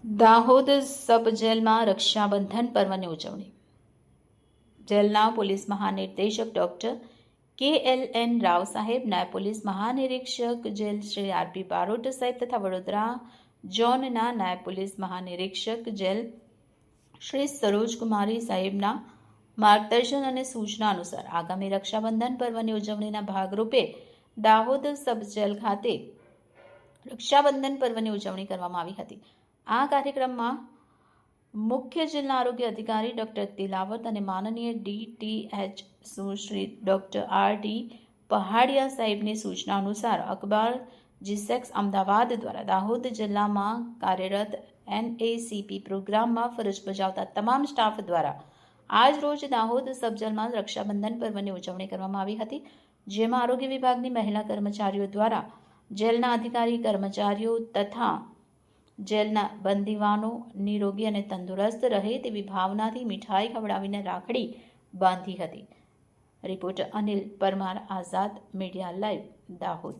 દાહોદ સબ જેલમાં રક્ષાબંધન પર્વની ઉજવણી. જેલના પોલીસ મહાનિર્દેશક ડોક્ટર KLN રાવ સાહેબ, નાયબ પોલીસ મહાનિરીક્ષક જેલ શ્રી RP બારોટ સાહેબ તથા વડોદરા ઝોનના નાયબ પોલીસ મહાનિરીક્ષક જેલ શ્રી સરોજકુમારી સાહેબના માર્ગદર્શન અને સૂચના અનુસાર આગામી રક્ષાબંધન પર્વની ઉજવણીના ભાગરૂપે દાહોદ સબ જેલ ખાતે રક્ષાબંધન પર્વની ઉજવણી કરવામાં આવી હતી. આ કાર્યક્રમમાં મુખ્ય જિલ્લા આરોગ્ય અધિકારી ડોક્ટર તિલાવત અને માનનીય DTH સુશ્રી ડોક્ટર RD પહાડિયા સાહેબની સૂચના અનુસાર અખબાર જીસેક્સ અમદાવાદ દ્વારા દાહોદ જિલ્લામાં કાર્યરત NACP પ્રોગ્રામમાં ફરજ બજાવતા તમામ સ્ટાફ દ્વારા આજ રોજ દાહોદ સબજેલમાં રક્ષાબંધન પર્વની ઉજવણી કરવામાં આવી હતી, જેમાં આરોગ્ય વિભાગની મહિલા કર્મચારીઓ દ્વારા જેલના અધિકારી કર્મચારીઓ તથા જેલના બંદીવાનો નિરોગી અને તંદુરસ્ત રહે તેવી ભાવનાથી મીઠાઈ ખવડાવીને રાખડી બાંધી હતી. રિપોર્ટર અનિલ પરમાર, આઝાદ મીડિયા લાઈવ, દાહોદ.